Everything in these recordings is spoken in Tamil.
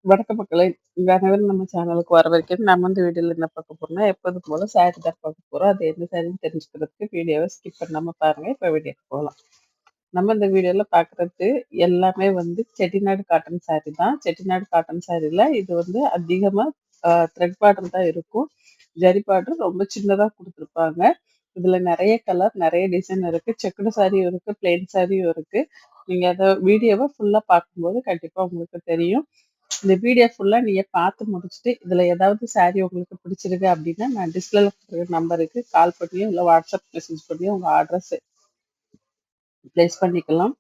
வணக்க மக்களே! உங்க அனைவரும் நம்ம சேனலுக்கு வரவேற்கிறேன். நம்ம இந்த வீடியோல என்ன பார்க்க போறோம்னா, எப்போதும் போல சாரி தான் பார்க்க போறோம். அது எந்த சாரின்னு தெரிஞ்சுக்கிறதுக்கு வீடியோவ ஸ்கிப் பண்ணாம பாருங்க. இப்ப வீடியோக்கு போலாம். நம்ம இந்த வீடியோல பார்க்குறது எல்லாமே வந்து செட்டிநாடு காட்டன் சாரி தான். செட்டிநாடு காட்டன் சாரில இது வந்து அதிகமா த்ரெட் பார்டர் தான் இருக்கும். ஜரி பார்டர் ரொம்ப சின்னதா குடுத்துருப்பாங்க. இதுல நெறைய கலர், நெறைய டிசைன் இருக்கு. செக்குடு சாரியும் இருக்கு, பிளெயின் சாரியும் இருக்கு. நீங்க அத வீடியோவ ஃபுல்லா பார்க்கும்போது கண்டிப்பா உங்களுக்கு தெரியும். இந்த வீடியோ ஃபுல்லா நீங்க பார்த்து முடிச்சுட்டு, இதுல ஏதாவது சாரி உங்களுக்கு பிடிச்சிருக்கு அப்படின்னா, நான் டிஸ்பிளேல குடுக்குற நம்பருக்கு கால் பண்ணியோ, இல்ல வாட்ஸ்அப் மெசேஜ் பண்ணியோ உங்க அட்ரஸ் பிளேஸ் பண்ணிக்கலாம்.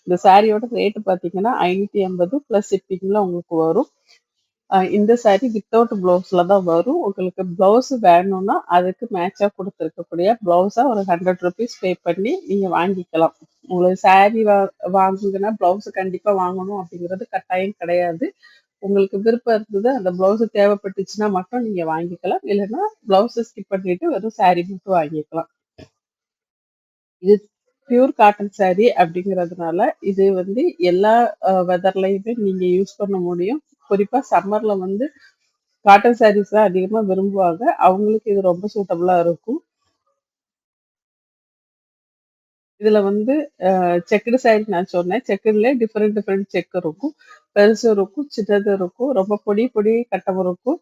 இந்த சாரியோட ரேட் பார்த்தீங்கன்னா, 580 பிளஸ் ஷிப்பிங்ல உங்களுக்கு வரும். இந்த சாரி வித்தவுட் ப்ளவுஸ்ல தான் வரும். உங்களுக்கு ப்ளவுஸ் வேணும்னா, அதுக்கு மேட்சா குடுத்துருக்கக்கூடிய ப்ளவுஸ ஒரு ₹100 பே பண்ணி நீங்க வாங்கிக்கலாம். உங்களுக்கு சாரி வாங்குங்கன்னா, ப்ளவுஸ் கண்டிப்பா வாங்கணும் அப்படிங்கிறது கட்டாயம் கிடையாது. உங்களுக்கு விருப்பம் இருந்தது, அந்த ப்ளவுஸ் தேவைப்பட்டுச்சுன்னா மட்டும் நீங்க வாங்கிக்கலாம். இல்லன்னா ப்ளவுஸ ஸ்கிப் பண்ணிட்டு வெறும் சாரி மட்டும் வாங்கிக்கலாம். இது பியூர் காட்டன் சாரி அப்படிங்கிறதுனால, இது வந்து எல்லா வெதர்லயுமே நீங்க யூஸ் பண்ண முடியும். குறிப்பா சம்மர்ல வந்து காட்டன் சாரீஸ் தான் அதிகமா விரும்புவாங்க. அவங்களுக்கு இது ரொம்ப சூட்டபிளா இருக்கும். இதுல வந்து செக்குடு சாரி நான் சொன்னேன். செக்குடுலயே டிஃபரெண்ட் டிஃபரெண்ட் செக் இருக்கும். பெருசும் இருக்கும், சின்னதும் இருக்கும். ரொம்ப பொடி பொடி கட்டம் இருக்கும்.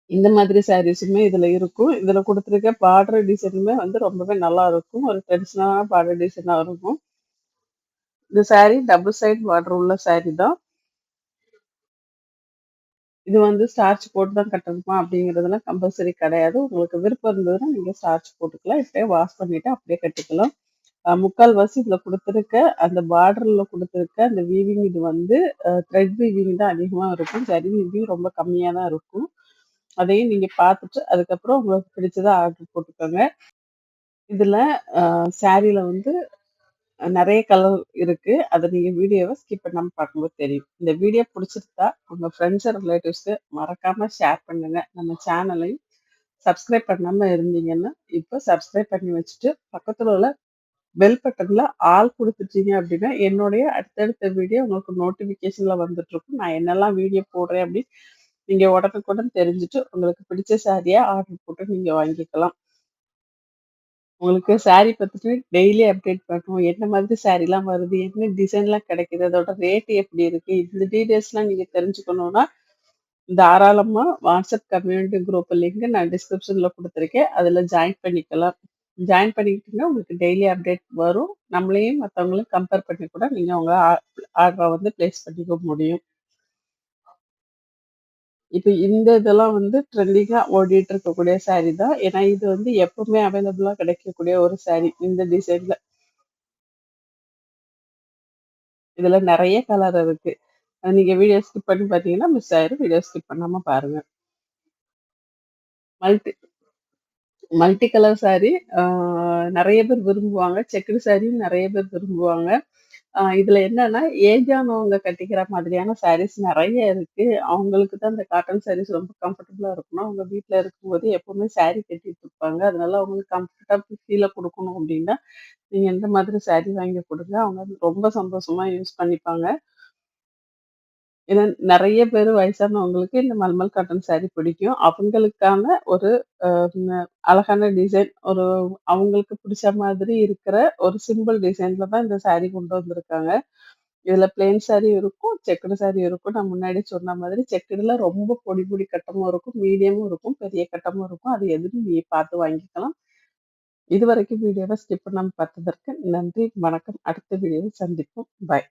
இந்த மாதிரி சாரீஸுமே இதுல இருக்கும். இதுல குடுத்துருக்க பார்டர் டிசைனுமே வந்து ரொம்பவே நல்லா இருக்கும். ஒரு ட்ரெடிஷனலான பார்டர் டிசைனா இருக்கும். இந்த சாரி டபுள் சைட் பார்டர் உள்ள சாரி தான். இது வந்து ஸ்டார்ச் போட்டு தான் கட்டணுமா அப்படிங்கிறதெல்லாம் கம்பல்சரி கிடையாது. உங்களுக்கு விருப்பம் இருந்ததுன்னா நீங்க ஸ்டார்ச் போட்டுக்கலாம். இப்படியே வாஷ் பண்ணிட்டு அப்படியே கட்டிக்கலாம். முக்கால்வாசி இதுல குடுத்துருக்க அந்த பார்டர்ல குடுத்துருக்க அந்த வீவிங் இது வந்து த்ரெட் வீவிங் தான் அதிகமா இருக்கும். ஜரி வீவிங் ரொம்ப கம்மியா தான் இருக்கும். அதையும் நீங்க பார்த்துட்டு அதுக்கப்புறம் உங்களுக்கு பிடிச்சத ஆர்டர் போட்டுக்கோங்க. இதுல சாரீல வந்து நெறைய கலர் இருக்கு. அத நீங்க வீடியோவ ஸ்கிப் பண்ணாம பார்க்கும்போது தெரியும். இந்த வீடியோ புடிச்சிருந்தா உங்க ஃப்ரெண்ட்ஸ் அண்ட் ரிலேட்டிவ்ஸ்க்கு மறக்காம ஷேர் பண்ணுங்க. நம்ம சேனலையும் சப்ஸ்கிரைப் பண்ணாம இருந்தீங்கன்னா, இப்ப சப்ஸ்கிரைப் பண்ணி வச்சுட்டு, பக்கத்துல உள்ள பெல் பட்டன்ல ஆல் குடுத்துட்டீங்க அப்படின்னா, என்னுடைய அடுத்தடுத்த வீடியோ உங்களுக்கு நோட்டிஃபிகேஷன்ல வந்துட்டுருக்கும். நான் என்னெல்லாம் வீடியோ போடுறேன் அப்படின்னு நீங்க உடனுக்குடன் தெரிஞ்சுட்டு, உங்களுக்கு பிடிச்ச சாரிய ஆர்டர் போட்டு நீங்க வாங்கிக்கலாம். உங்களுக்கு சாரி பத்திட்டு டெய்லி அப்டேட் பண்ணுவோம். என்ன மாதிரி சாரிலாம் வருது? என்ன டிசைன்லாம் கிடைக்குது? அதோட ரேட் எப்படி இருக்கு? இந்த டீட்டெயில்ஸ்லாம் நீங்க தெரிஞ்சுக்கணும்னா, தாராளமா வாட்ஸ்அப் கம்யூனிட்டி குரூப் லிங்க் நான் டிஸ்கிரிப்ஷன்ல குடுத்துருக்கேன். அதுல ஜாயின் பண்ணிக்கலாம். ஜாயின் பண்ணிக்கிட்டீங்கன்னா, உங்களுக்கு டெய்லி அப்டேட் வரும். நம்மளையும் மத்தவங்களையும் கம்பேர் பண்ணி கூட நீங்க உங்க ஆர்டர வந்து பிளேஸ் பண்ணிக்க முடியும். இப்ப இந்த இதெல்லாம் வந்து ட்ரெண்டிங்கா ஓடிட்டு இருக்கக்கூடிய சாரி தான். ஏன்னா, இது வந்து எப்பவுமே அவைலபிளா கிடைக்கக்கூடிய ஒரு சாரி. இந்த டிசைன்ல. இதுல நெறைய கலர் இருக்கு. நீங்க வீடியோ ஸ்கிப் பண்ணி பார்த்தீங்கன்னா, மிஸ் ஆயிரும். வீடியோ ஸ்கிப் பண்ணாம பாருங்க. மல்டி மல்டி கலர் சாரி நெறைய பேர் விரும்புவாங்க. செக்குடு சாரியும் நெறைய பேர் விரும்புவாங்க. இதுல என்னன்னா, ஏஜ் ஆனவங்க கட்டிக்கிற மாதிரியான சாரீஸ் நெறைய இருக்கு. அவங்களுக்கு தான் இந்த காட்டன் சாரீஸ் ரொம்ப கம்ஃபர்டபுளா இருக்கணும். அவங்க வீட்ல இருக்கும்போது எப்பவுமே சாரி கட்டிட்டு இருப்பாங்க. அதனால அவங்களுக்கு கம்ஃபர்டபுள் ஃபீல குடுக்கணும் அப்டின்னா, நீங்க இந்த மாதிரி சாரி வாங்கி குடுங்க. அவங்க வந்து ரொம்ப சந்தோஷமா யூஸ் பண்ணிப்பாங்க. ஏன்னா நெறைய பேரு வயசானவங்களுக்கு இந்த மல்மல் காட்டன் சாரி பிடிக்கும். அவங்களுக்கான ஒரு அ ந அழகான டிசைன் ஒரு அவங்களுக்கு பிடிச்ச மாதிரி இருக்கிற ஒரு சிம்பிள் டிசைன்ல தான் இந்த சாரி கொண்டு வந்திருக்காங்க. இதுல பிளெயின் சாரியும் இருக்கும், செக்குடு சாரியும் இருக்கும். நான் முன்னாடி சொன்ன மாதிரி செக்குடுல ரொம்ப பொடி பொடி கட்டமும் இருக்கும், மீடியமும் இருக்கும், பெரிய கட்டமும் இருக்கும். அது எதுன்னு நீ பார்த்து வாங்கிக்கலாம். இதுவரைக்கும் வீடியோவ ஸ்கிப் பண்ணாம பார்த்ததற்கு நன்றி, வணக்கம். அடுத்த வீடியோவில் சந்திப்போம். பாய்.